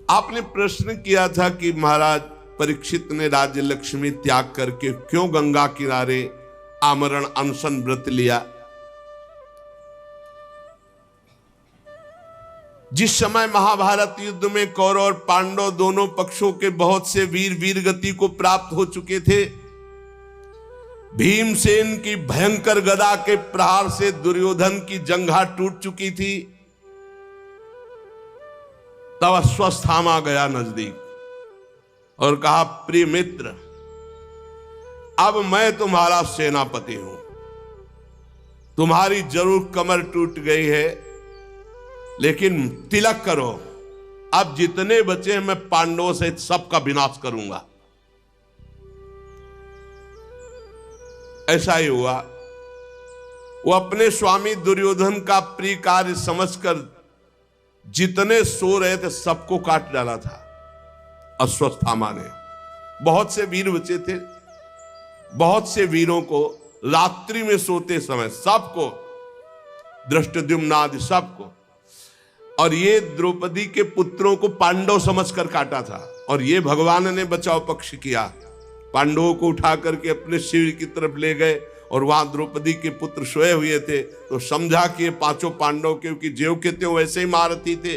आपने प्रश्न किया था कि महाराज परीक्षित ने राज्य लक्ष्मी त्याग करके क्यों गंगा किनारे आमरण अनशन व्रत लिया। जिस समय महाभारत युद्ध में कौरव और पांडव दोनों पक्षों के बहुत से वीर वीर गति को प्राप्त हो चुके थे, भीमसेन की भयंकर गदा के प्रहार से दुर्योधन की जंघा टूट चुकी थी, तब अश्वत्थामा गया नजदीक और कहा, प्रिय मित्र, अब मैं तुम्हारा सेनापति हूं, तुम्हारी जरूर कमर टूट गई है, लेकिन तिलक करो, अब जितने बचे मैं पांडवों से सबका विनाश करूंगा। ऐसा ही हुआ। वो अपने स्वामी दुर्योधन का प्रिय कार्य समझकर जितने सो रहे थे सबको काट डाला था अश्वत्थामा ने। बहुत से वीर बचे थे, बहुत से वीरों को रात्रि में सोते समय सबको, धृष्टद्युम्न आदि सबको, और ये द्रौपदी के पुत्रों को पांडव समझकर काटा था। और ये भगवान ने बचाव पक्ष किया, पांडवों को उठा करके अपने शिविर की तरफ ले गए और वहां द्रौपदी के पुत्र सोए हुए थे, तो समझा कि ये पांचों पांडव, क्योंकि ज्यों के त्यों वैसे ही महारथी थे,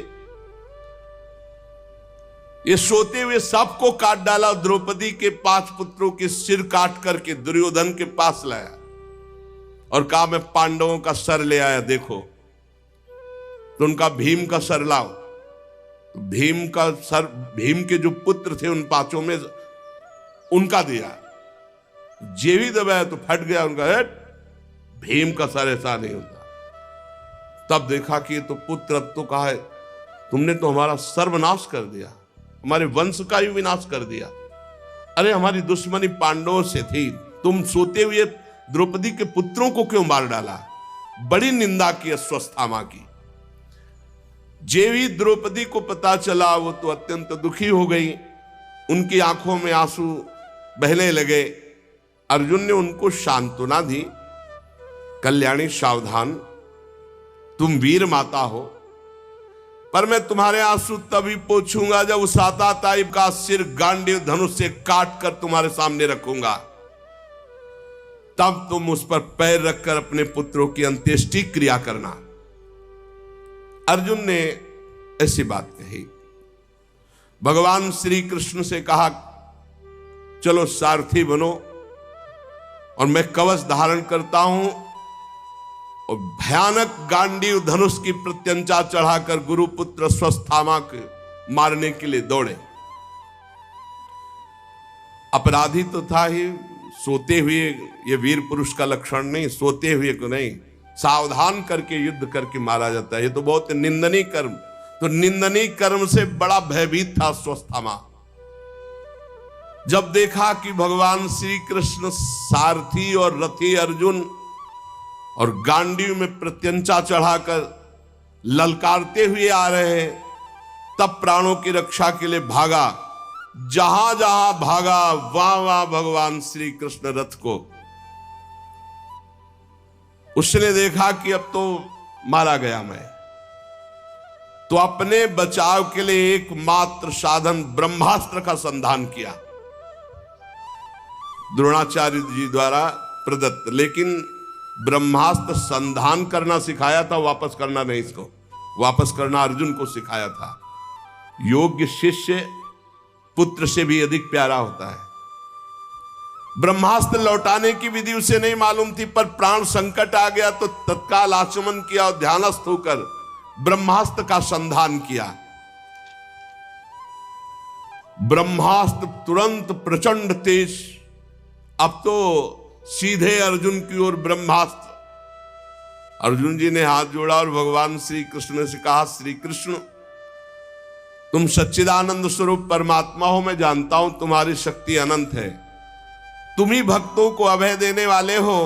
ये सोते हुए सबको काट डाला। द्रौपदी के 5 पुत्रों के सिर काट करके दुर्योधन के पास लाया और कहा, मैं पांडवों का सर ले आया, देखो। तो उनका भीम का सर लाओ। तो भीम का सर, भीम के जो पुत्र थे उन 5 में उनका दिया, जेवी दबाया तो फट गया उनका हेड। भीम का सर ऐसा नहीं होता। तब देखा कि तो पुत्र, अब तो कहा है, तुमने तो हमारा सर्वनाश कर दिया, हमारे वंश का ही विनाश कर दिया। अरे हमारी दुश्मनी पांडवों से थी, तुम सोते हुए द्रौपदी के पुत्रों को क्यों मार डाला। बड़ी निंदा की अश्वत्थामा की। जेवी द्रौपदी को पता चला, वो तो अत्यंत दुखी हो गई, उनकी आंखों में आंसू बहने लगे। अर्जुन ने उनको सांत्वना दी, कल्याणी सावधान, तुम वीर माता हो, पर मैं तुम्हारे आंसू तभी पोंछूंगा जब उस आताताई का सिर गांडीव धनुष से काट कर तुम्हारे सामने रखूंगा, तब तुम उस पर पैर रखकर अपने पुत्रों की अंत्येष्टि क्रिया करना। अर्जुन ने ऐसी बात कही। भगवान श्री कृष्ण से कहा, चलो सारथी बनो और मैं कवच धारण करता हूं और भयानक गांडीव धनुष की प्रत्यंचा चढ़ाकर गुरुपुत्र अश्वत्थामा के मारने के लिए दौड़े। अपराधी तो था ही, सोते हुए, ये वीर पुरुष का लक्षण नहीं, सोते हुए को नहीं, सावधान करके युद्ध करके मारा जाता है। ये तो बहुत निंदनीय कर्म। तो निंदनीय कर्म से बड़ा भयभीत था अश्वत्थामा। जब देखा कि भगवान श्री कृष्ण सारथी और रथी अर्जुन और गांडीव में प्रत्यंचा चढ़ाकर ललकारते हुए आ रहे हैं, तब प्राणों की रक्षा के लिए भागा। जहां जहां भागा वहां वहां भगवान श्री कृष्ण रथ को, उसने देखा कि अब तो मारा गया मैं, तो अपने बचाव के लिए एकमात्र साधन ब्रह्मास्त्र का संधान किया, द्रोणाचार्य जी द्वारा प्रदत्त। लेकिन ब्रह्मास्त्र संधान करना सिखाया था, वापस करना नहीं। इसको वापस करना अर्जुन को सिखाया था। योग्य शिष्य पुत्र से भी अधिक प्यारा होता है। ब्रह्मास्त्र लौटाने की विधि उसे नहीं मालूम थी, पर प्राण संकट आ गया तो तत्काल आचमन किया और ध्यानस्थ होकर ब्रह्मास्त्र का संधान किया। ब्रह्मास्त्र तुरंत प्रचंड तेज, अब तो सीधे अर्जुन की ओर ब्रह्मास्त्र। अर्जुन जी ने हाथ जोड़ा और भगवान श्री कृष्ण से कहा, श्री कृष्ण, तुम सच्चिदानंद स्वरूप परमात्मा हो, मैं जानता हूं तुम्हारी शक्ति अनंत है, तुम ही भक्तों को अभय देने वाले हो,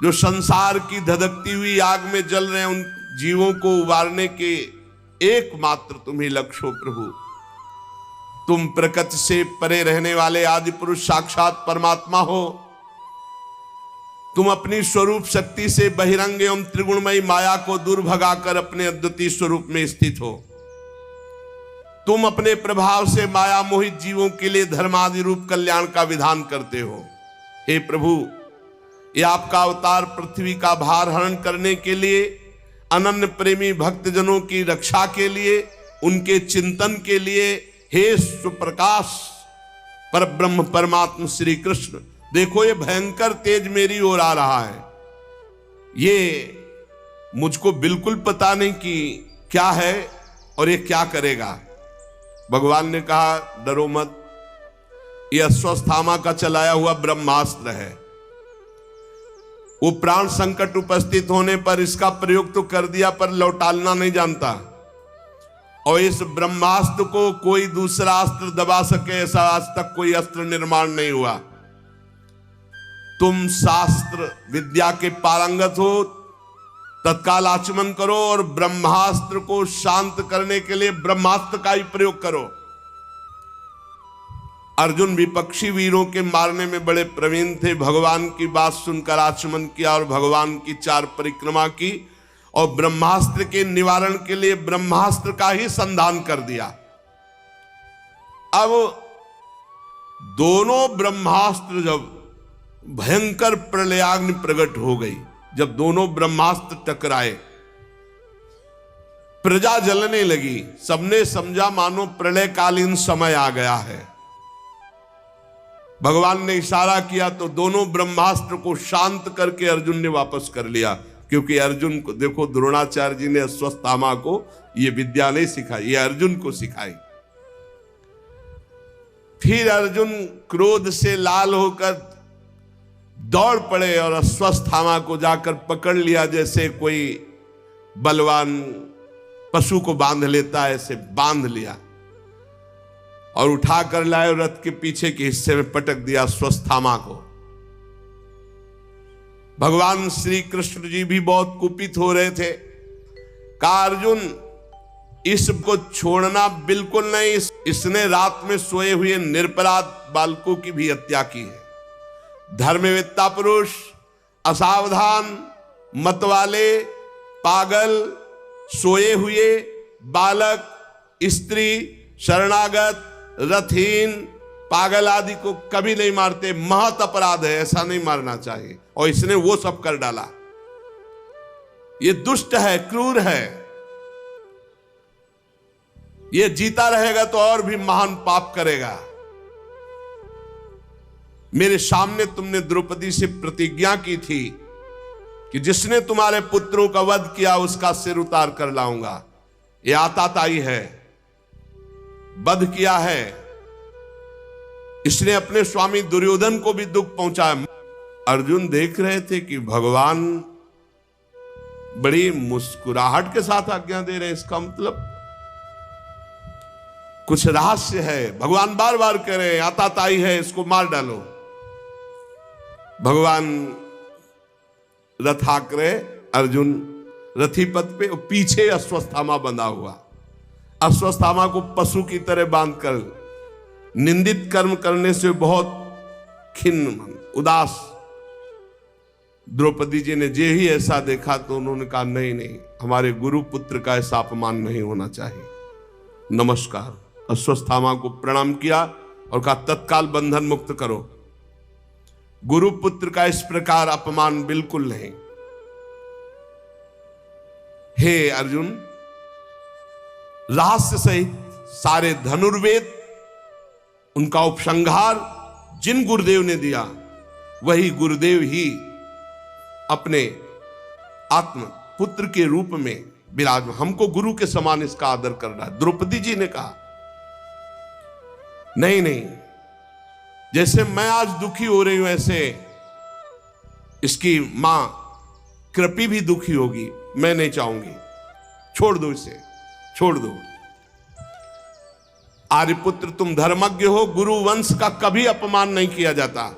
जो संसार की धधकती हुई आग में जल रहे उन जीवों को उबारने के एकमात्र तुम ही लक्ष्य हो प्रभु। तुम प्रकृति से परे रहने वाले आदि पुरुष साक्षात परमात्मा हो। तुम अपनी स्वरूप शक्ति से बहिरंग एवं त्रिगुणमयी माया को दूर भगाकर अपने अद्वितीय स्वरूप में स्थित हो। तुम अपने प्रभाव से माया मोहित जीवों के लिए धर्मादि रूप कल्याण का विधान करते हो। हे प्रभु, ये आपका अवतार पृथ्वी का भार हरण करने के लिए, अनन्य प्रेमी भक्तजनों की रक्षा के लिए, उनके चिंतन के लिए, हे सुप्रकाश परब्रह्म परमात्मा श्री कृष्ण, देखो ये भयंकर तेज मेरी ओर आ रहा है। ये मुझको बिल्कुल पता नहीं कि क्या है और ये क्या करेगा। भगवान ने कहा डरो मत, ये अश्वत्थामा का चलाया हुआ ब्रह्मास्त्र है। वो प्राण संकट उपस्थित होने पर इसका प्रयोग तो कर दिया पर लौटालना नहीं जानता, और इस ब्रह्मास्त्र को कोई दूसरा अस्त्र दबा सके ऐसा आज तक कोई अस्त्र निर्माण नहीं हुआ। तुम शास्त्र विद्या के पारंगत हो, तत्काल आचमन करो और ब्रह्मास्त्र को शांत करने के लिए ब्रह्मास्त्र का ही प्रयोग करो। अर्जुन विपक्षी वीरों के मारने में बड़े प्रवीण थे। भगवान की बात सुनकर आचमन किया और भगवान की 4 परिक्रमा की और ब्रह्मास्त्र के निवारण के लिए ब्रह्मास्त्र का ही संधान कर दिया। अब दोनों ब्रह्मास्त्र जब भयंकर प्रलयाग्नि प्रकट हो गई, जब दोनों ब्रह्मास्त्र टकराए, प्रजा जलने लगी। सबने समझा मानो प्रलयकालीन समय आ गया है। भगवान ने इशारा किया तो दोनों ब्रह्मास्त्र को शांत करके अर्जुन ने वापस कर लिया, क्योंकि अर्जुन को देखो, द्रोणाचार्य जी ने अश्वत्थामा को ये विद्या नहीं सिखाई, ये अर्जुन को सिखाई। फिर अर्जुन क्रोध से लाल होकर दौड़ पड़े और अश्वत्थामा को जाकर पकड़ लिया, जैसे कोई बलवान पशु को बांध लेता है, ऐसे बांध लिया और उठाकर लाए और रथ के पीछे के हिस्से में पटक दिया अश्वत्थामा को। भगवान श्री कृष्ण जी भी बहुत कुपित हो रहे थे। कहा अर्जुन, इसको छोड़ना बिल्कुल नहीं, इसने रात में सोए हुए निरपराध बालकों की भी हत्या की है। धर्मवेत्ता पुरुष, असावधान, मतवाले, पागल, सोए हुए बालक, स्त्री, शरणागत, रथहीन, पागल आदि को कभी नहीं मारते। महत अपराध है, ऐसा नहीं मारना चाहिए, और इसने वो सब कर डाला। ये दुष्ट है, क्रूर है, ये जीता रहेगा तो और भी महान पाप करेगा। मेरे सामने तुमने द्रौपदी से प्रतिज्ञा की थी कि जिसने तुम्हारे पुत्रों का वध किया उसका सिर उतार कर लाऊंगा। ये आताताई है, वध किया है, इसने अपने स्वामी दुर्योधन को भी दुख पहुंचाया। अर्जुन देख रहे थे कि भगवान बड़ी मुस्कुराहट के साथ आज्ञा दे रहे हैं, इसका मतलब कुछ रहस्य है। भगवान बार बार कह रहे हैं आताताई है, इसको मार डालो। भगवान रथ हाँक रहे, अर्जुन रथी पथ पे, पीछे अश्वत्थामा बंधा हुआ। अश्वत्थामा को पशु की तरह बांधकर निंदित कर्म करने से बहुत खिन्न, उदास द्रौपदी जी ने जे ही ऐसा देखा तो उन्होंने कहा नहीं नहीं, हमारे गुरु पुत्र का ऐसा अपमान नहीं होना चाहिए। नमस्कार, अश्वत्थामा को प्रणाम किया और कहा तत्काल बंधन मुक्त करो। गुरु पुत्र का इस प्रकार अपमान बिल्कुल नहीं। हे अर्जुन, रहस्य सहित सारे धनुर्वेद, उनका उपसंहार जिन गुरुदेव ने दिया वही गुरुदेव ही अपने आत्म पुत्र के रूप में विराजमान, हमको गुरु के समान इसका आदर कर रहा है। द्रौपदी जी ने कहा नहीं नहीं, जैसे मैं आज दुखी हो रही हूं ऐसे इसकी मां कृपी भी दुखी होगी। मैं नहीं चाहूंगी, छोड़ दो इसे, छोड़ दो। आर्यपुत्र तुम धर्मज्ञ हो, गुरु वंश का कभी अपमान नहीं किया जाता।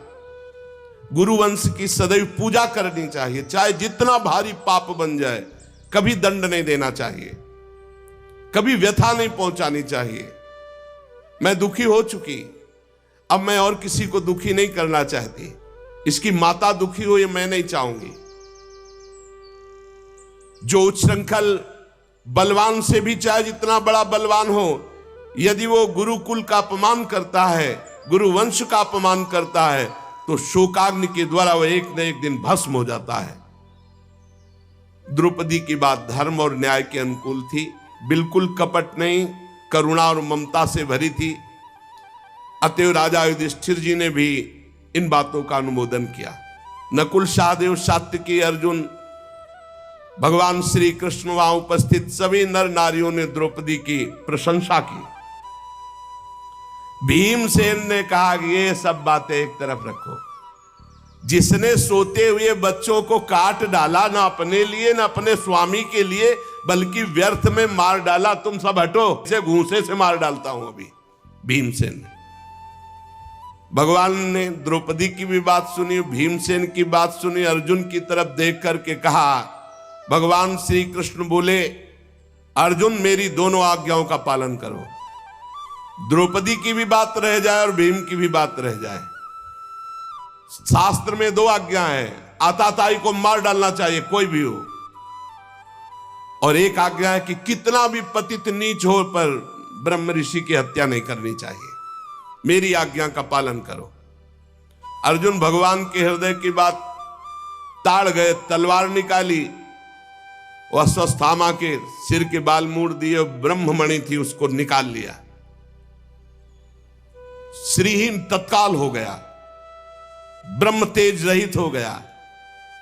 गुरु वंश की सदैव पूजा करनी चाहिए, चाहे जितना भारी पाप बन जाए, कभी दंड नहीं देना चाहिए, कभी व्यथा नहीं पहुंचानी चाहिए। मैं दुखी हो चुकी, अब मैं और किसी को दुखी नहीं करना चाहती। इसकी माता दुखी हो ये मैं नहीं चाहूंगी। जो उच्छृंखल बलवान से भी, चाहे जितना बड़ा बलवान हो, यदि वो गुरुकुल का अपमान करता है, गुरुवंश का अपमान करता है, तो शोकाग्नि के द्वारा वह एक न एक दिन भस्म हो जाता है। द्रौपदी की बात धर्म और न्याय के अनुकूल थी, बिल्कुल कपट नहीं, करुणा और ममता से भरी थी। अतएव राजा युधिष्ठिर जी ने भी इन बातों का अनुमोदन किया। नकुल, सहदेव, सात्यकी, अर्जुन, भगवान श्री कृष्ण वहां उपस्थित सभी नर नारियों ने द्रौपदी की प्रशंसा की। भीमसेन ने कहा कि ये सब बातें एक तरफ रखो, जिसने सोते हुए बच्चों को काट डाला, ना अपने लिए ना अपने स्वामी के लिए, बल्कि व्यर्थ में मार डाला, तुम सब हटो, इसे घूंसे से मार डालता हूं अभी। भीमसेन ने, भगवान ने द्रौपदी की भी बात सुनी, भीमसेन की बात सुनी। अर्जुन की तरफ देख करके कहा, भगवान श्री कृष्ण बोले, अर्जुन मेरी दोनों आज्ञाओं का पालन करो। द्रौपदी की भी बात रह जाए और भीम की भी बात रह जाए। शास्त्र में 2 आज्ञा है, आताताई को मार डालना चाहिए कोई भी हो, और एक आज्ञा है कि कितना भी पतित नीच हो पर ब्रह्म ऋषि की हत्या नहीं करनी चाहिए। मेरी आज्ञा का पालन करो। अर्जुन भगवान के हृदय की बात ताड़ गए, तलवार निकाली, वह अश्वत्थामा के सिर के बाल मूड़ दिए, ब्रह्ममणि थी उसको निकाल लिया। श्रीहीन तत्काल हो गया, ब्रह्म तेज रहित हो गया।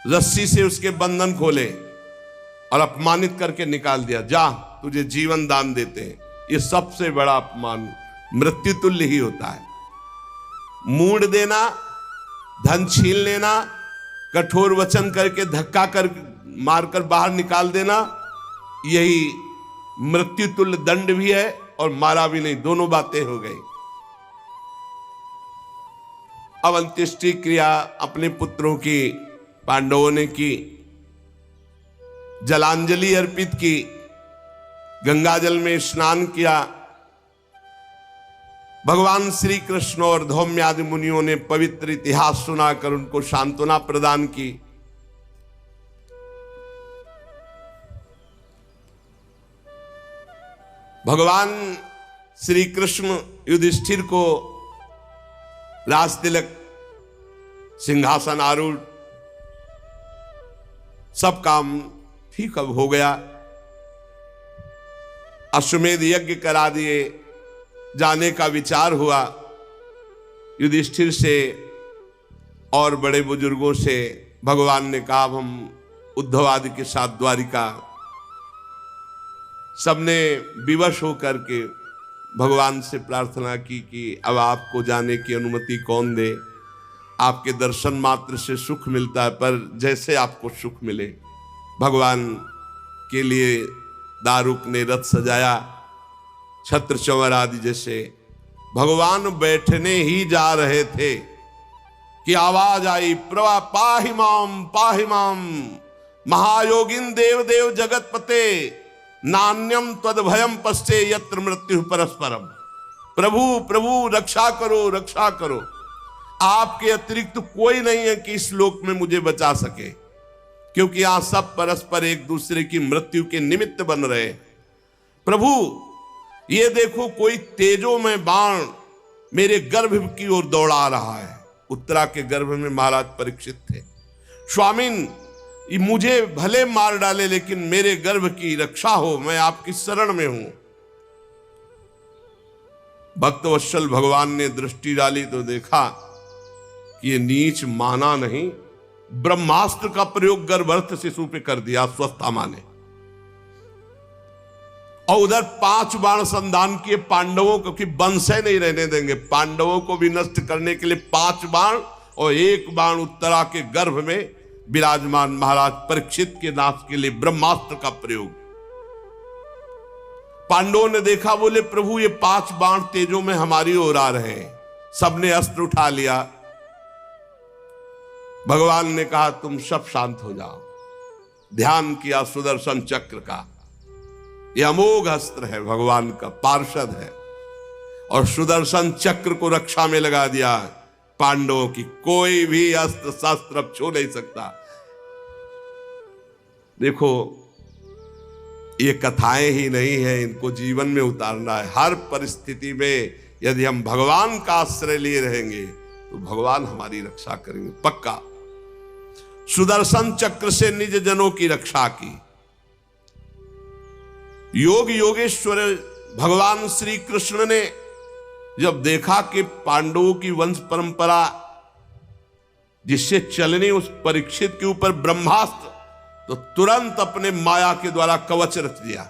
रस्सी से उसके बंधन खोले और अपमानित करके निकाल दिया। जा, तुझे जीवन दान देते हैं। ये सबसे बड़ा अपमान मृत्यु तुल्य ही होता है। मूड़ देना, धन छीन लेना, कठोर वचन करके धक्का कर मारकर बाहर निकाल देना, यही मृत्यु तुल्य दंड भी है और मारा भी नहीं, दोनों बातें हो गई। अब अंत्येष्टि क्रिया अपने पुत्रों की पांडवों ने की, जलांजलि अर्पित की, गंगाजल में स्नान किया। भगवान श्री कृष्ण और धौम्य आदि मुनियों ने पवित्र इतिहास सुनाकर उनको सांत्वना प्रदान की। भगवान श्री कृष्ण युधिष्ठिर को राज तिलक, सिंहासन आरूढ़, सब काम ठीक अब हो गया। अश्वमेध यज्ञ करा दिए, जाने का विचार हुआ। युधिष्ठिर से और बड़े बुजुर्गों से भगवान ने कहा, अब हम उद्धव आदि के साथ द्वारिका। सबने विवश होकर के भगवान से प्रार्थना की कि अब आपको जाने की अनुमति कौन दे, आपके दर्शन मात्र से सुख मिलता है, पर जैसे आपको सुख मिले। भगवान के लिए दारुक ने रथ सजाया, छत्र चंवर आदि जैसे। भगवान बैठने ही जा रहे थे कि आवाज आई, प्रवा पाहि माम महायोगिन देव देव जगतपते, नान्यम तद भयम पश्चे यत्र मृत्यु परस्परम। प्रभु प्रभु रक्षा करो, रक्षा करो, आपके अतिरिक्त कोई नहीं है कि इस लोक में मुझे बचा सके, क्योंकि यहां सब परस्पर एक दूसरे की मृत्यु के निमित्त बन रहे। प्रभु ये देखो, कोई तेजो में बाण मेरे गर्भ की ओर दौड़ा रहा है। उत्तरा के गर्भ में महाराज परीक्षित थे। स्वामिन, मुझे भले मार डाले लेकिन मेरे गर्भ की रक्षा हो, मैं आपकी शरण में हूं। भक्तवत्सल भगवान ने दृष्टि डाली तो देखा कि ये नीच माना नहीं, ब्रह्मास्त्र का प्रयोग गर्भस्थ शिशु पे कर दिया अश्वत्थामा ने। और उधर 5 बाण संधान किए पांडवों को, कि वंशय नहीं रहने देंगे, पांडवों को भी नष्ट करने के लिए 5 बाण, और 1 बाण उत्तरा के गर्भ में विराजमान महाराज परीक्षित के नाश के लिए ब्रह्मास्त्र का प्रयोग। पांडवों ने देखा, बोले प्रभु ये 5 बाण तेजों में हमारी ओर आ रहे हैं। सबने अस्त्र उठा लिया। भगवान ने कहा, तुम सब शांत हो जाओ। ध्यान किया सुदर्शन चक्र का, यह अमोघ अस्त्र है, भगवान का पार्षद है, और सुदर्शन चक्र को रक्षा में लगा दिया। पांडवों की कोई भी अस्त्र शस्त्र अब छू नहीं सकता। देखो, ये कथाएं ही नहीं है, इनको जीवन में उतारना है। हर परिस्थिति में यदि हम भगवान का आश्रय लिए रहेंगे तो भगवान हमारी रक्षा करेंगे पक्का। सुदर्शन चक्र से निज जनों की रक्षा की। योग योगेश्वर भगवान श्री कृष्ण ने जब देखा कि पांडवों की वंश परंपरा जिससे चलने उस परीक्षित के ऊपर ब्रह्मास्त्र, तो तुरंत अपने माया के द्वारा कवच रच दिया।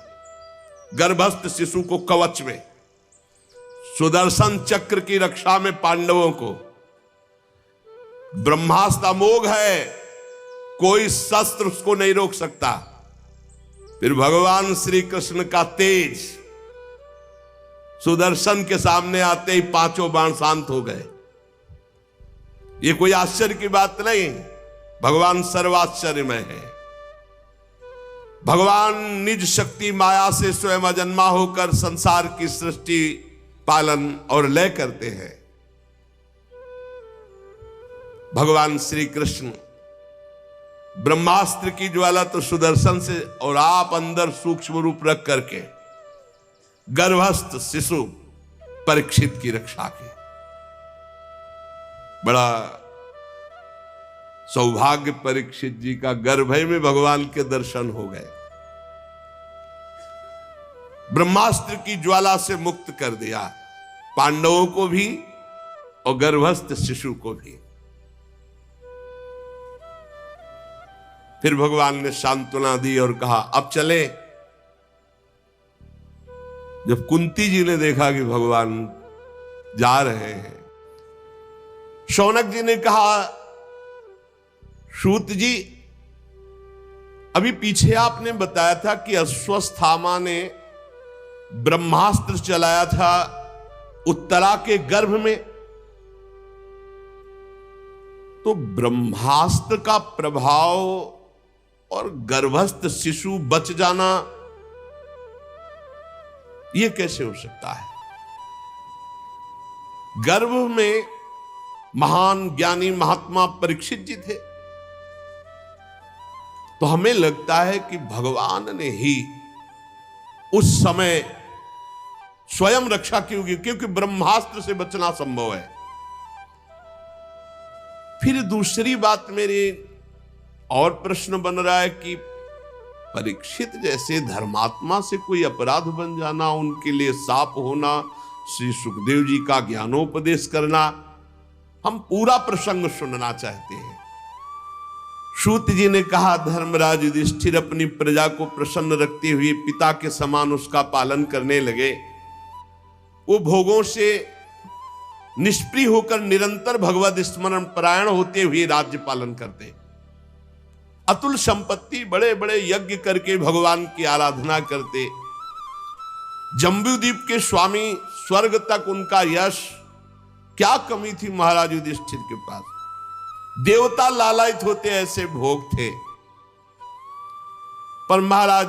गर्भस्थ शिशु को कवच में, सुदर्शन चक्र की रक्षा में पांडवों को। ब्रह्मास्त्र अमोघ है, कोई शस्त्र उसको नहीं रोक सकता। फिर भगवान श्री कृष्ण का तेज सुदर्शन के सामने आते ही पांचों बाण शांत हो गए। ये कोई आश्चर्य की बात नहीं, भगवान सर्वाश्चर्यमय है। भगवान निज शक्ति माया से स्वयं अजन्मा होकर संसार की सृष्टि, पालन और लय करते हैं। भगवान श्री कृष्ण ब्रह्मास्त्र की ज्वाला तो सुदर्शन से, और आप अंदर सूक्ष्म रूप रख करके गर्भस्थ शिशु परीक्षित की रक्षा की। बड़ा सौभाग्य परीक्षित जी का, गर्भ में भगवान के दर्शन हो गए। ब्रह्मास्त्र की ज्वाला से मुक्त कर दिया पांडवों को भी और गर्भस्थ शिशु को भी। फिर भगवान ने सांत्वना दी और कहा अब चले। जब कुंती जी ने देखा कि भगवान जा रहे हैं, शौनक जी ने कहा सूत जी, अभी पीछे आपने बताया था कि अश्वत्थामा ने ब्रह्मास्त्र चलाया था उत्तरा के गर्भ में, तो ब्रह्मास्त्र का प्रभाव और गर्भस्थ शिशु बच जाना, यह कैसे हो सकता है? गर्भ में महान ज्ञानी महात्मा परीक्षित जी थे, तो हमें लगता है कि भगवान ने ही उस समय स्वयं रक्षा की होगी, क्योंकि ब्रह्मास्त्र से बचना संभव है। फिर दूसरी बात मेरी और प्रश्न बन रहा है कि परीक्षित जैसे धर्मात्मा से कोई अपराध बन जाना, उनके लिए साप होना, श्री सुखदेव जी का ज्ञानोपदेश करना, हम पूरा प्रसंग सुनना चाहते हैं। सूत जी ने कहा धर्मराज युधिष्ठिर अपनी प्रजा को प्रसन्न रखते हुए पिता के समान उसका पालन करने लगे। वो भोगों से निष्प्रिय होकर निरंतर भगवत स्मरण परायण होते हुए राज्य पालन करते, अतुल संपत्ति, बड़े बड़े यज्ञ करके भगवान की आराधना करते। जम्बूद्वीप के स्वामी, स्वर्ग तक उनका यश, क्या कमी थी महाराज युधिष्ठिर के पास? देवता लालायित होते ऐसे भोग थे। पर महाराज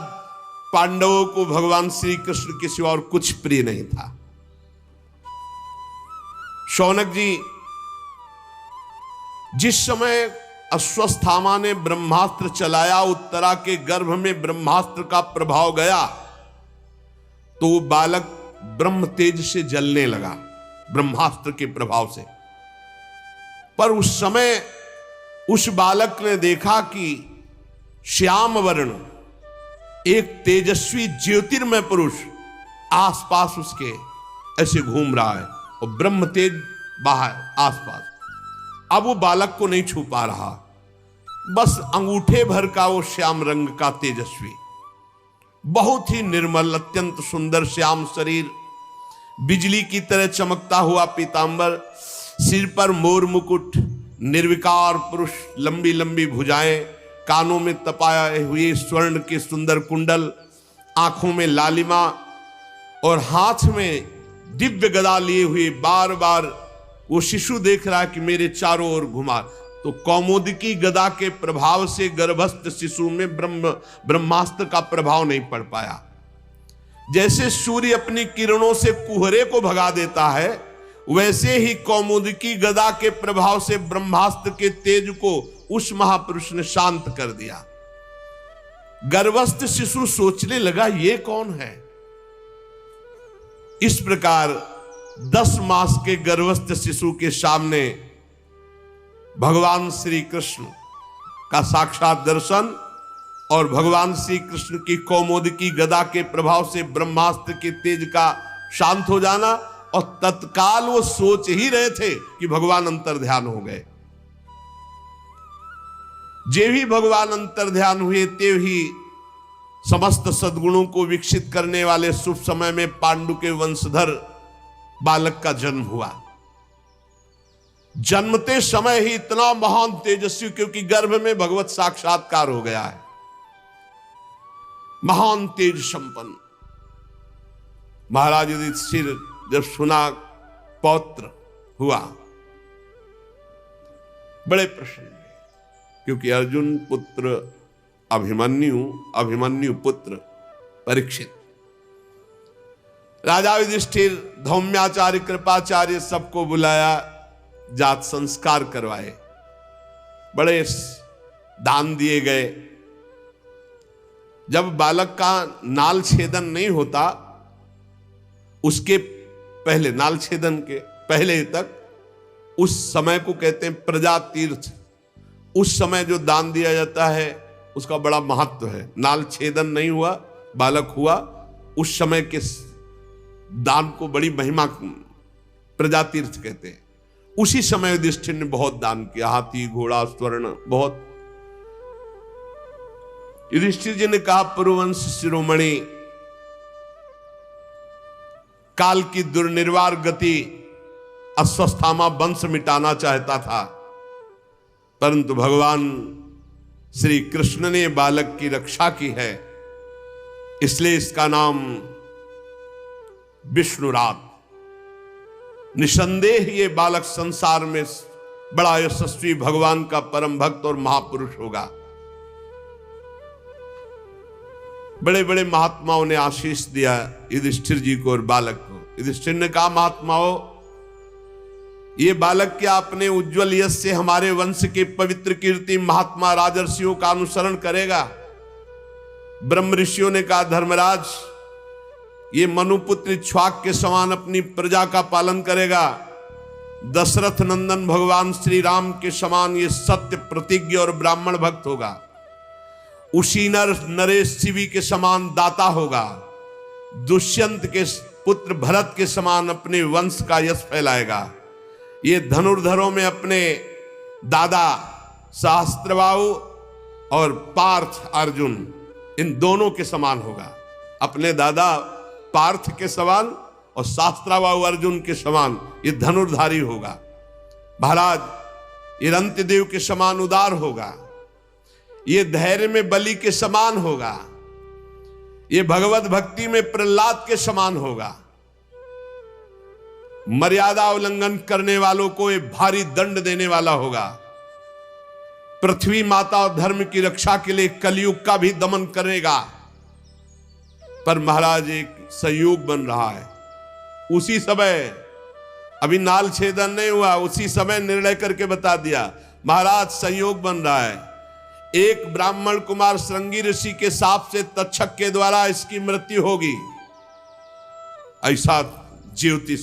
पांडवों को भगवान श्री कृष्ण के सिवा और कुछ प्रिय नहीं था। शौनक जी, जिस समय अश्वत्थामा ने ब्रह्मास्त्र चलाया, उत्तरा के गर्भ में ब्रह्मास्त्र का प्रभाव गया, तो वो बालक ब्रह्म तेज से जलने लगा ब्रह्मास्त्र के प्रभाव से। पर उस समय उस बालक ने देखा कि श्याम वर्ण एक तेजस्वी ज्योतिर्मय पुरुष आसपास उसके ऐसे घूम रहा है और ब्रह्म तेज बाहर आसपास। अब वो बालक को नहीं छू पा रहा, बस अंगूठे भर का वो श्याम रंग का तेजस्वी, बहुत ही निर्मल, अत्यंत सुंदर श्याम शरीर, बिजली की तरह चमकता हुआ पीतांबर, सिर पर मोर मुकुट, निर्विकार पुरुष, लंबी लंबी भुजाएं, कानों में तपाए हुए स्वर्ण के सुंदर कुंडल, आंखों में लालिमा और हाथ में दिव्य गदा लिए हुए बार बार वो शिशु देख रहा है कि मेरे चारों ओर घुमा। तो कौमुदकी गदा के प्रभाव से गर्भस्थ शिशु में ब्रह्मास्त्र का प्रभाव नहीं पड़ पाया। जैसे सूर्य अपनी किरणों से कुहरे को भगा देता है, वैसे ही कौमुदकी गदा के प्रभाव से ब्रह्मास्त्र के तेज को उस महापुरुष ने शांत कर दिया। गर्भस्थ शिशु सोचने लगा ये कौन है। इस प्रकार 10 मास के गर्भस्थ शिशु के सामने भगवान श्री कृष्ण का साक्षात दर्शन और भगवान श्री कृष्ण की कौमुदी गदा के प्रभाव से ब्रह्मास्त्र के तेज का शांत हो जाना, और तत्काल वो सोच ही रहे थे कि भगवान अंतर ध्यान हो गए। जे भी भगवान अंतर ध्यान हुए ते ही समस्त सद्गुणों को विकसित करने वाले शुभ समय में पांडु के वंशधर बालक का जन्म हुआ। जन्मते समय ही इतना महान तेजस्वी, क्योंकि गर्भ में भगवत साक्षात्कार हो गया है, महान तेज संपन्न। महाराज युधिष्ठिर जब सुना पौत्र हुआ, बड़े प्रसन्न हुए, क्योंकि अर्जुन पुत्र अभिमन्यु पुत्र परीक्षित। राजा युधिष्ठिर धौम्याचार्य कृपाचार्य सबको बुलाया, जात संस्कार करवाए, बड़े दान दिए गए। जब बालक का नाल छेदन नहीं होता, उसके पहले, नाल छेदन के पहले तक, उस समय को कहते हैं प्रजा तीर्थ। उस समय जो दान दिया जाता है उसका बड़ा महत्व है। नाल छेदन नहीं हुआ, बालक हुआ, उस समय के दान को बड़ी महिमा प्रजा तीर्थ कहते हैं। उसी समय युधिष्ठिर ने बहुत दान किया, हाथी घोड़ा स्वर्ण बहुत। युधिष्ठिर जी ने कहा, पुरुवंश शिरोमणि काल की दुर्निर्वार गति अश्वस्थामा वंश मिटाना चाहता था, परंतु भगवान श्री कृष्ण ने बालक की रक्षा की है, इसलिए इसका नाम विष्णुरात। निसंदेह ये बालक संसार में बड़ा यशस्वी भगवान का परम भक्त और महापुरुष होगा। बड़े बड़े महात्माओं ने आशीष दिया युधिष्ठिर जी को और बालक को। युधिष्ठिर ने कहा, महात्माओं, ये बालक क्या अपने उज्जवल यश से हमारे वंश के पवित्र कीर्ति महात्मा राजर्षियों का अनुसरण करेगा? ब्रह्म ऋषियों ने कहा, धर्मराज, ये मनुपुत्र इक्ष्वाक के समान अपनी प्रजा का पालन करेगा। दशरथ नंदन भगवान श्री राम के समान ये सत्य प्रतिज्ञ और ब्राह्मण भक्त होगा। उशीनर नरेश शिवी के समान दाता होगा। दुष्यंत के पुत्र भरत के समान अपने वंश का यश फैलाएगा। ये धनुर्धरों में अपने दादा सहस्त्रबाहु और पार्थ अर्जुन, इन दोनों के समान होगा। अपने दादा पार्थ के समान और सहस्त्रबाहु अर्जुन के समान ये धनुर्धारी होगा। महाराज, ये रंतिदेव के समान उदार होगा। ये धैर्य में बलि के समान होगा। ये भगवत भक्ति में प्रहलाद के समान होगा। मर्यादा उल्लंघन करने वालों को ये भारी दंड देने वाला होगा। पृथ्वी माता और धर्म की रक्षा के लिए कलयुग का भी दमन करेगा। पर महाराज, एक संयोग बन रहा है। उसी समय, अभी नाल छेदन नहीं हुआ, उसी समय निर्णय करके बता दिया, महाराज संयोग बन रहा है। एक ब्राह्मण कुमार श्रृंगी ऋषि के शाप से तक्षक के द्वारा इसकी मृत्यु होगी। ऐसा ज्योतिष,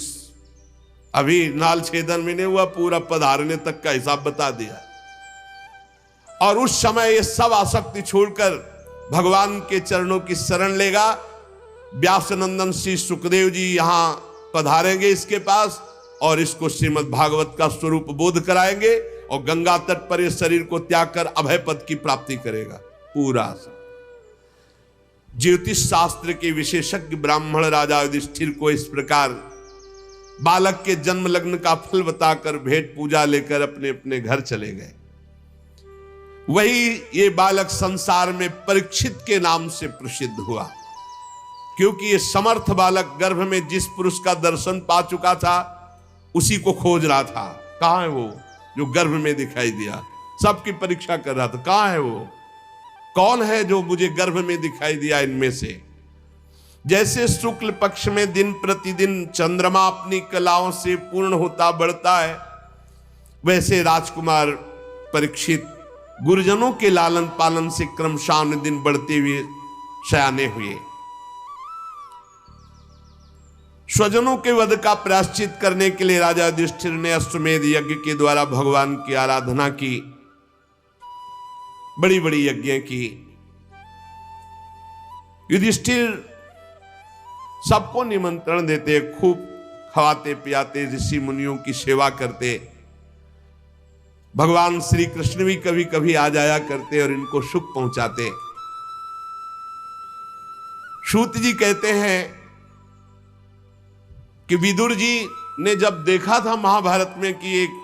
अभी नाल छेदन में नहीं हुआ, पूरा पधारने तक का हिसाब बता दिया। और उस समय ये सब आसक्ति छोड़कर भगवान के चरणों की शरण लेगा। व्यासनंदन श्री सुखदेव जी यहां पधारेंगे इसके पास और इसको श्रीमद् भागवत का स्वरूप बोध कराएंगे और गंगा तट पर इस शरीर को त्याग कर अभय पद की प्राप्ति करेगा। पूरा ज्योतिष शास्त्र के विशेषज्ञ ब्राह्मण राजा युधिष्ठिर को इस प्रकार बालक के जन्म लग्न का फल बताकर भेंट पूजा लेकर अपने अपने घर चले गए। वही ये बालक संसार में परीक्षित के नाम से प्रसिद्ध हुआ, क्योंकि ये समर्थ बालक गर्भ में जिस पुरुष का दर्शन पा चुका था उसी को खोज रहा था। कहां है वो जो गर्भ में दिखाई दिया? सबकी परीक्षा कर रहा था, कहां है वो, कौन है जो मुझे गर्भ में दिखाई दिया इनमें से। जैसे शुक्ल पक्ष में दिन प्रतिदिन चंद्रमा अपनी कलाओं से पूर्ण होता बढ़ता है, वैसे राजकुमार परीक्षित गुरुजनों के लालन पालन से क्रमशः दिन बढ़ते हुए सयाने हुए। स्वजनों के वध का प्रायश्चित करने के लिए राजा युधिष्ठिर ने अश्वमेध यज्ञ के द्वारा भगवान की आराधना की, बड़ी बड़ी यज्ञ की। युधिष्ठिर सबको निमंत्रण देते, खूब खवाते पियाते, ऋषि मुनियों की सेवा करते। भगवान श्री कृष्ण भी कभी कभी आ जाया करते और इनको सुख पहुंचाते। सूत जी कहते हैं कि विदुर जी ने जब देखा था महाभारत में कि एक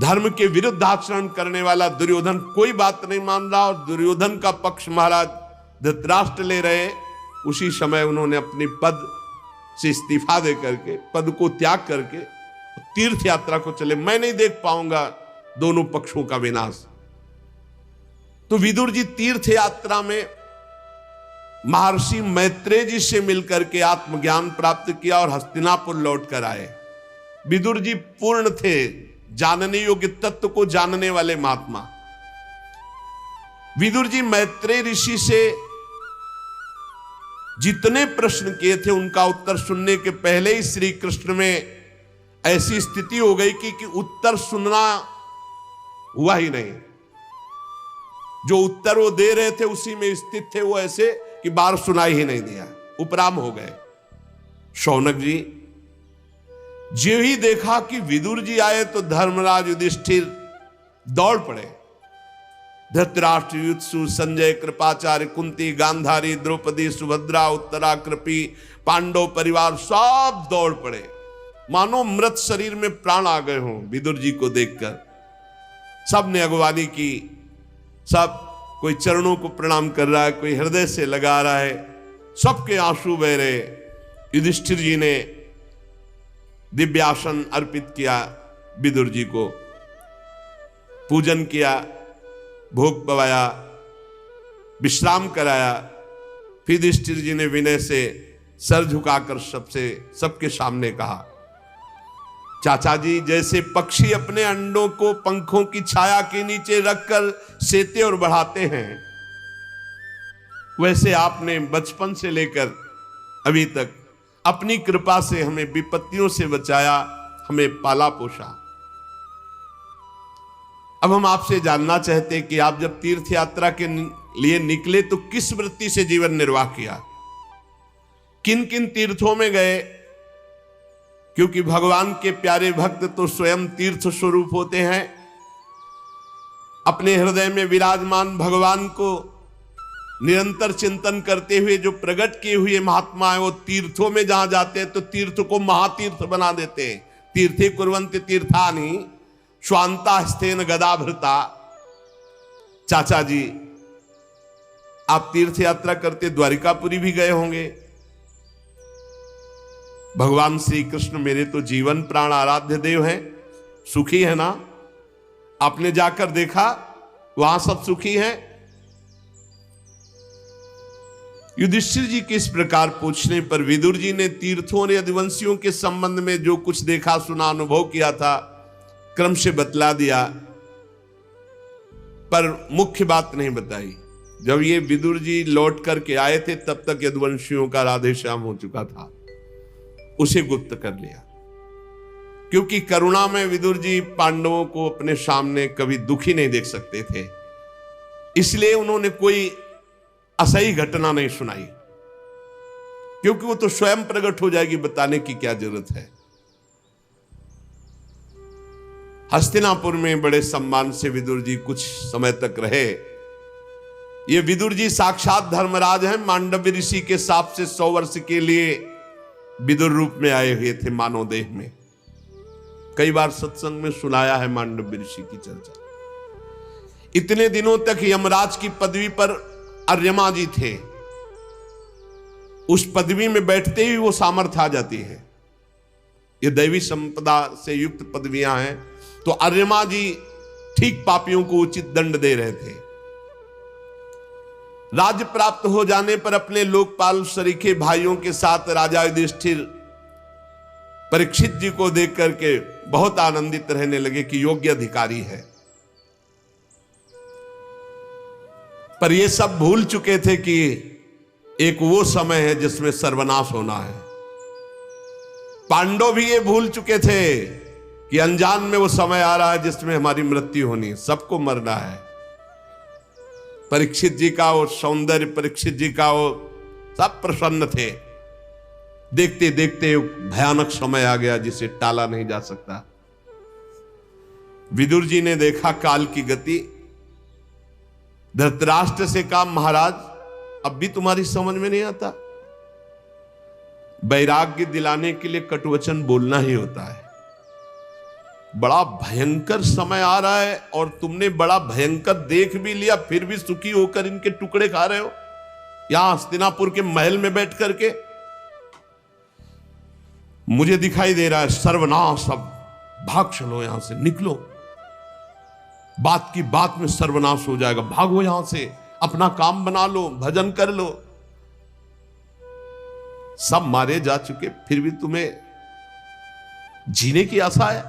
धर्म के विरुद्ध आचरण करने वाला दुर्योधन कोई बात नहीं मान रहा और दुर्योधन का पक्ष महाराज धृतराष्ट्र ले रहे, उसी समय उन्होंने अपनी पद से इस्तीफा दे करके, पद को त्याग करके तीर्थ यात्रा को चले। मैं नहीं देख पाऊंगा दोनों पक्षों का विनाश। तो विदुर जी तीर्थ यात्रा में महर्षि मैत्रेय जी से मिलकर के आत्मज्ञान प्राप्त किया और हस्तिनापुर लौट कर आए। विदुर जी पूर्ण थे, जानने योग्य तत्व को जानने वाले महात्मा। विदुर जी मैत्रेय ऋषि से जितने प्रश्न किए थे उनका उत्तर सुनने के पहले ही श्री कृष्ण में ऐसी स्थिति हो गई कि उत्तर सुनना हुआ ही नहीं। जो उत्तर वो दे रहे थे उसी में स्थित थे वो, ऐसे कि बार सुनाई ही नहीं दिया, उपराम हो गए। शौनक जी जो ही देखा कि विदुर जी आए तो धर्मराज युधिष्ठिर दौड़ पड़े। धृतराष्ट्र, युत्सु, संजय, कृपाचार्य, कुंती, गांधारी, द्रौपदी, सुभद्रा, उत्तरा, कृपी, पांडव परिवार सब दौड़ पड़े, मानो मृत शरीर में प्राण आ गए हों विदुर जी को देखकर। सब ने अगवानी की, सब कोई चरणों को प्रणाम कर रहा है, कोई हृदय से लगा रहा है, सबके आंसू बह रहे। युधिष्ठिर जी ने दिव्यासन अर्पित किया, विदुर जी को पूजन किया, भोग पवाया, विश्राम कराया। फिर युधिष्ठिर जी ने विनय से सर झुकाकर सबके सामने कहा, चाचा जी, जैसे पक्षी अपने अंडों को पंखों की छाया के नीचे रखकर सेते और बढ़ाते हैं, वैसे आपने बचपन से लेकर अभी तक अपनी कृपा से हमें विपत्तियों से बचाया, हमें पाला पोषा। अब हम आपसे जानना चाहते हैं कि आप जब तीर्थ यात्रा के लिए निकले तो किस वृत्ति से जीवन निर्वाह किया, किन किन तीर्थों में गए? क्योंकि भगवान के प्यारे भक्त तो स्वयं तीर्थ स्वरूप होते हैं। अपने हृदय में विराजमान भगवान को निरंतर चिंतन करते हुए जो प्रकट किए हुए महात्मा है, वो तीर्थों में जहां जाते हैं तो तीर्थ को महातीर्थ बना देते हैं। तीर्थे कुर्वन्ति तीर्थानि स्वांता हस्तेन गदाभृता। चाचा जी, आप तीर्थ यात्रा करते द्वारिकापुरी भी गए होंगे। भगवान श्री कृष्ण मेरे तो जीवन प्राण आराध्य देव हैं, सुखी है ना? आपने जाकर देखा वहां सब सुखी हैं? युधिष्ठिर जी के इस प्रकार पूछने पर विदुर जी ने तीर्थों और यदुवंशियों के संबंध में जो कुछ देखा सुना अनुभव किया था क्रम से बतला दिया, पर मुख्य बात नहीं बताई। जब ये विदुर जी लौट करके आए थे तब तक यदुवंशियों का राधेश्याम हो चुका था, उसे गुप्त कर लिया। क्योंकि करुणा में विदुर जी पांडवों को अपने सामने कभी दुखी नहीं देख सकते थे, इसलिए उन्होंने कोई असही घटना नहीं सुनाई, क्योंकि वो तो स्वयं प्रकट हो जाएगी, बताने की क्या जरूरत है। हस्तिनापुर में बड़े सम्मान से विदुर जी कुछ समय तक रहे। ये विदुर जी साक्षात धर्मराज हैं, मांडव्य ऋषि के साप से 100 वर्ष के लिए विदुर रूप में आए हुए थे मानव देह में। कई बार सत्संग में सुनाया है मांडव्य ऋषि की चर्चा। इतने दिनों तक यमराज की पदवी पर अर्यमा जी थे, उस पदवी में बैठते ही वो सामर्थ्य आ जाती है। ये दैवी संपदा से युक्त पदवियां हैं, तो अर्यमा जी ठीक पापियों को उचित दंड दे रहे थे। राज्य प्राप्त हो जाने पर अपने लोकपाल सरीखे भाइयों के साथ राजा युधिष्ठिर परीक्षित जी को देख करके बहुत आनंदित रहने लगे कि योग्य अधिकारी है। पर ये सब भूल चुके थे कि एक वो समय है जिसमें सर्वनाश होना है। पांडव भी ये भूल चुके थे कि अनजान में वो समय आ रहा है जिसमें हमारी मृत्यु होनी, सबको मरना है। परीक्षित जी का वो सौंदर्य, परीक्षित जी का वो सब प्रसन्न थे। देखते देखते भयानक समय आ गया जिसे टाला नहीं जा सकता। विदुर जी ने देखा काल की गति, धृतराष्ट्र से कहा महाराज अब भी तुम्हारी समझ में नहीं आता, वैराग्य दिलाने के लिए कटुवचन बोलना ही होता है। बड़ा भयंकर समय आ रहा है और तुमने बड़ा भयंकर देख भी लिया, फिर भी सुखी होकर इनके टुकड़े खा रहे हो यहां हस्तिनापुर के महल में बैठ करके। मुझे दिखाई दे रहा है सर्वनाश, अब भाग चलो यहां से, निकलो, बात की बात में सर्वनाश हो जाएगा, भागो यहां से, अपना काम बना लो, भजन कर लो। सब मारे जा चुके, फिर भी तुम्हें जीने की आशा है?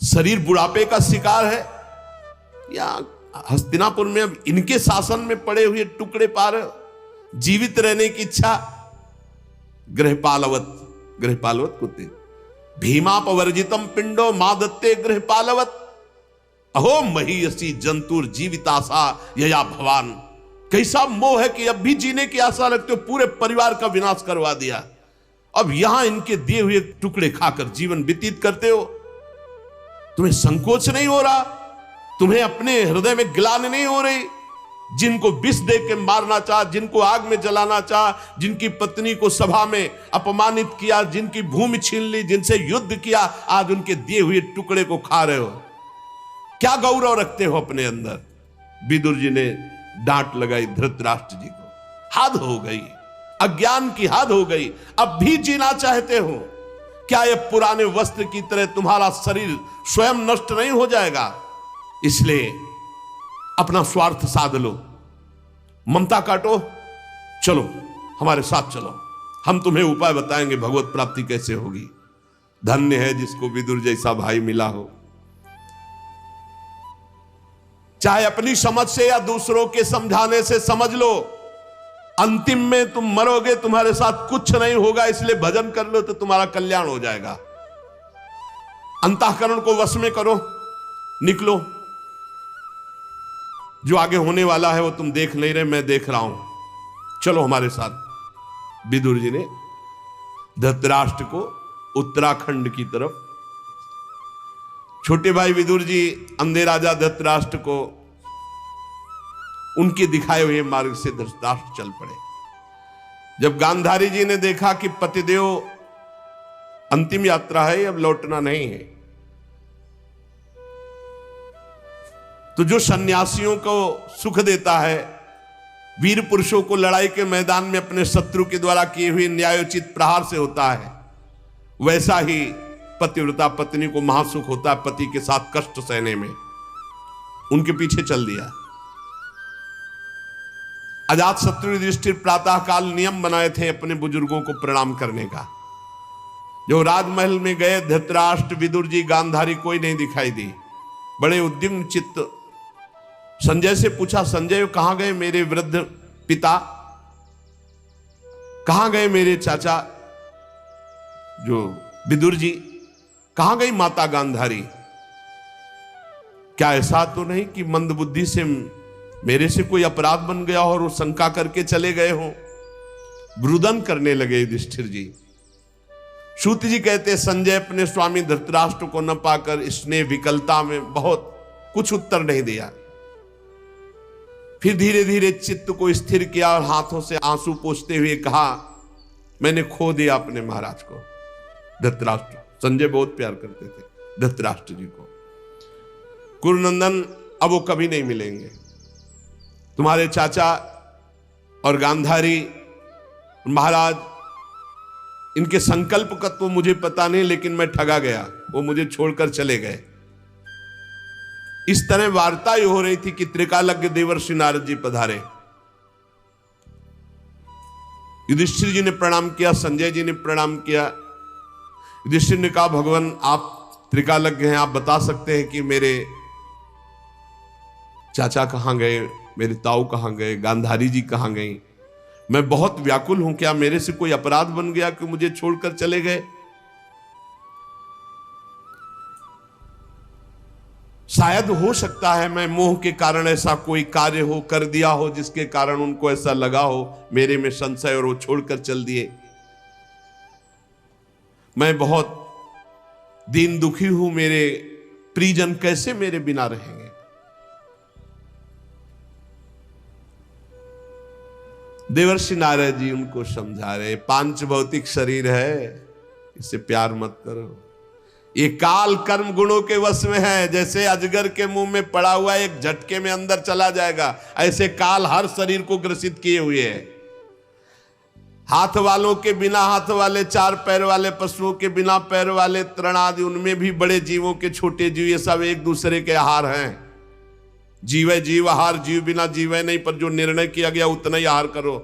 शरीर बुढ़ापे का शिकार है या हस्तिनापुर में अब इनके शासन में पड़े हुए टुकड़े पार जीवित रहने की इच्छा? गृहपालवत, गृहपालवत कुत्ते, भीमापवर्जितम पिंडो मां दत्ते गृहपालवत, अहो महीयसी जंतुर जीविताशा यया भवान। कैसा मोह है कि अब भी जीने की आशा रखते हो, पूरे परिवार का विनाश करवा दिया, अब यहां इनके दिए हुए टुकड़े खाकर जीवन व्यतीत करते हो। तुम्हें संकोच नहीं हो रहा? तुम्हें अपने हृदय में ग्लानि नहीं हो रही? जिनको विष दे के मारना चाह, जिनको आग में जलाना चाह, जिनकी पत्नी को सभा में अपमानित किया, जिनकी भूमि छीन ली, जिनसे युद्ध किया, आज उनके दिए हुए टुकड़े को खा रहे हो, क्या गौरव रखते हो अपने अंदर? विदुर जी ने डांट लगाई धृतराष्ट्र जी को। हद हो गई, अज्ञान की हद हो गई। अब भी जीना चाहते हो क्या? ये पुराने वस्त्र की तरह तुम्हारा शरीर स्वयं नष्ट नहीं हो जाएगा? इसलिए अपना स्वार्थ साध लो, ममता काटो, चलो हमारे साथ चलो, हम तुम्हें उपाय बताएंगे भगवत प्राप्ति कैसे होगी। धन्य है जिसको विदुर जैसा भाई मिला हो। चाहे अपनी समझ से या दूसरों के समझाने से समझ लो, अंतिम में तुम मरोगे, तुम्हारे साथ कुछ नहीं होगा, इसलिए भजन कर लो तो तुम्हारा कल्याण हो जाएगा। अंतःकरण को वश में करो, निकलो। जो आगे होने वाला है वो तुम देख नहीं रहे, मैं देख रहा हूं, चलो हमारे साथ। विदुर जी ने धृतराष्ट्र को उत्तराखंड की तरफ, छोटे भाई विदुर जी अंधे राजा धृतराष्ट्र को उनके दिखाए हुए मार्ग से धृतराष्ट्र चल पड़े। जब गांधारी जी ने देखा कि पतिदेव अंतिम यात्रा है, अब लौटना नहीं है, तो जो सन्यासियों को सुख देता है, वीर पुरुषों को लड़ाई के मैदान में अपने शत्रु के द्वारा किए हुए न्यायोचित प्रहार से होता है, वैसा ही पतिव्रता पत्नी को महासुख होता है पति के साथ कष्ट सहने में। उनके पीछे चल दिया। अजात शत्रु युधिष्ठिर प्रातः काल नियम बनाए थे अपने बुजुर्गों को प्रणाम करने का। जो राजमहल में गए, धृतराष्ट्र, विदुर जी, गांधारी, कोई नहीं दिखाई दी। बड़े उद्विग्न चित्त संजय से पूछा, संजय कहां गए मेरे वृद्ध पिता, कहां गए मेरे चाचा जो विदुर जी, कहां गई माता गांधारी? क्या ऐसा तो नहीं कि मंदबुद्धि से मेरे से कोई अपराध बन गया हो और वो शंका करके चले गए हो? रुदन करने लगे युधिष्ठिर जी। सूत जी कहते, संजय अपने स्वामी धृतराष्ट्र को न पाकर स्नेह विकलता में बहुत कुछ उत्तर नहीं दिया। फिर धीरे धीरे चित्त को स्थिर किया और हाथों से आंसू पोंछते हुए कहा, मैंने खो दिया अपने महाराज को। धृतराष्ट्र, संजय बहुत प्यार करते थे धृतराष्ट्र जी को। कुरुनंदन, अब वो कभी नहीं मिलेंगे। तुम्हारे चाचा और गांधारी महाराज, इनके संकल्प का तो मुझे पता नहीं, लेकिन मैं ठगा गया, वो मुझे छोड़कर चले गए। इस तरह वार्ता ही हो रही थी कि त्रिकालज्ञ देवर्षि नारद जी पधारे। युधिष्ठिर जी ने प्रणाम किया, संजय जी ने प्रणाम किया। युधिष्ठिर ने कहा, भगवान आप त्रिकालज्ञ हैं, आप बता सकते हैं कि मेरे चाचा कहां गए, मेरे ताऊ कहाँ गए, गांधारी जी कहाँ गई, मैं बहुत व्याकुल हूं, क्या मेरे से कोई अपराध बन गया कि मुझे छोड़कर चले गए। शायद हो सकता है मैं मोह के कारण ऐसा कोई कार्य हो कर दिया हो जिसके कारण उनको ऐसा लगा हो, मेरे में संशय, और वो छोड़कर चल दिए। मैं बहुत दीन दुखी हूं, मेरे परिजन कैसे मेरे बिना रहेंगे। देवर्षि नारद जी उनको समझा रहे, पांच भौतिक शरीर है, इससे प्यार मत करो, ये काल कर्म गुणों के वश में है। जैसे अजगर के मुंह में पड़ा हुआ एक झटके में अंदर चला जाएगा, ऐसे काल हर शरीर को ग्रसित किए हुए है। हाथ वालों के बिना हाथ वाले, चार पैर वाले पशुओं के बिना पैर वाले, तृण आदि, उनमें भी बड़े जीवों के छोटे जीव, ये सब एक दूसरे के आहार हैं। जीव जीव आहार, जीव बिना जीव नहीं, पर जो निर्णय किया गया उतना ही आहार करो।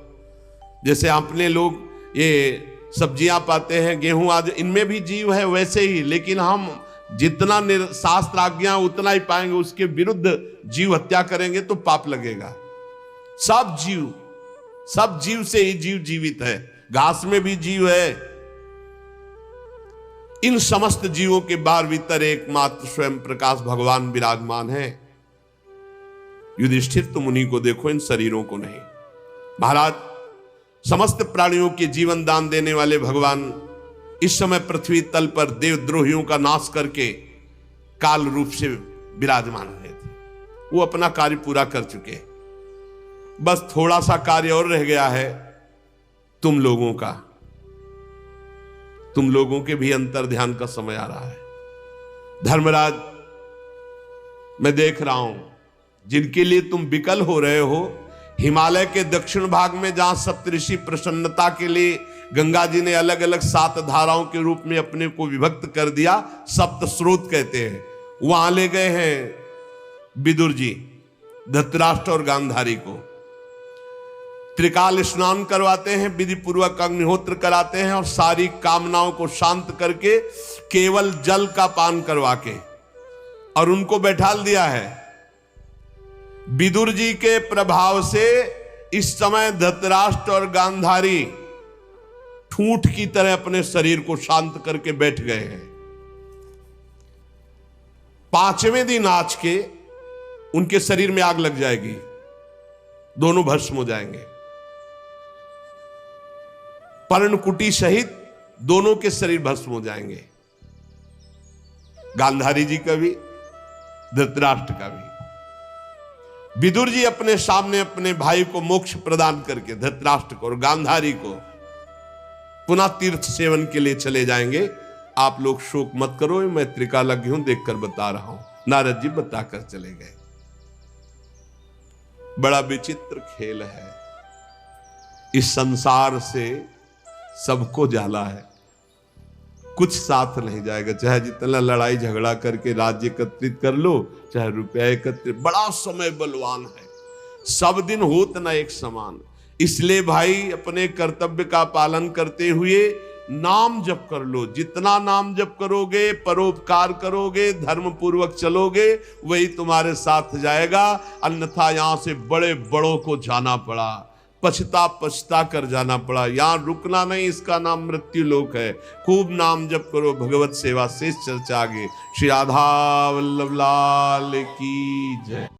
जैसे अपने लोग ये सब्जियां पाते हैं, गेहूं आदि, इनमें भी जीव है वैसे ही, लेकिन हम जितना शास्त्र आज्ञा उतना ही पाएंगे, उसके विरुद्ध जीव हत्या करेंगे तो पाप लगेगा। सब जीव से ही जीव जीवित है, घास में भी जीव है। इन समस्त जीवों के बाहर भीतर एकमात्र स्वयं प्रकाश भगवान विराजमान है। युधिष्ठिर, तुम उन्हीं को देखो, इन शरीरों को नहीं। महाराज, समस्त प्राणियों के जीवन दान देने वाले भगवान इस समय पृथ्वी तल पर देवद्रोहियों का नाश करके काल रूप से विराजमान हुए थे। वो अपना कार्य पूरा कर चुके, बस थोड़ा सा कार्य और रह गया है तुम लोगों का। तुम लोगों के भी अंतर ध्यान का समय आ रहा है। धर्मराज, मैं देख रहा हूं जिनके लिए तुम विकल हो रहे हो, हिमालय के दक्षिण भाग में जहां सप्तऋषि प्रसन्नता के लिए गंगा जी ने अलग अलग 7 धाराओं के रूप में अपने को विभक्त कर दिया, सप्त स्रोत कहते हैं, वहां ले गए हैं विदुर जी धृतराष्ट्र और गांधारी को। त्रिकाल स्नान करवाते हैं, विधि पूर्वक अग्निहोत्र कराते हैं, और सारी कामनाओं को शांत करके केवल जल का पान करवा के और उनको बैठाल दिया है। विदुर जी के प्रभाव से इस समय धृतराष्ट्र और गांधारी ठूंठ की तरह अपने शरीर को शांत करके बैठ गए हैं। 5वें दिन आज के उनके शरीर में आग लग जाएगी, दोनों भस्म हो जाएंगे। पर्णकुटी सहित दोनों के शरीर भस्म हो जाएंगे, गांधारी जी का भी, धृतराष्ट्र का भी। विदुर जी अपने सामने अपने भाई को मोक्ष प्रदान करके, धृतराष्ट्र को और गांधारी को, पुनः तीर्थ सेवन के लिए चले जाएंगे। आप लोग शोक मत करो, मैं त्रिकालज्ञ हूं, देखकर बता रहा हूं। नारद जी बताकर चले गए। बड़ा विचित्र खेल है, इस संसार से सबको जाला है, कुछ साथ नहीं जाएगा। चाहे जितना लड़ाई झगड़ा करके राज्य एकत्रित कर लो, चाहे रुपया एकत्रित, बड़ा समय बलवान है, सब दिन होत ना एक समान। इसलिए भाई अपने कर्तव्य का पालन करते हुए नाम जप कर लो। जितना नाम जप करोगे, परोपकार करोगे, धर्म पूर्वक चलोगे, वही तुम्हारे साथ जाएगा। अन्यथा यहां से बड़े बड़ों को जाना पड़ा, पछता कर जाना पड़ा, यहां रुकना नहीं, इसका नाम मृत्यु लोक है। खूब नाम जप करो, भगवत सेवा, शेष चर्चा आगे। श्री राधा वल्लभ लाल की जय।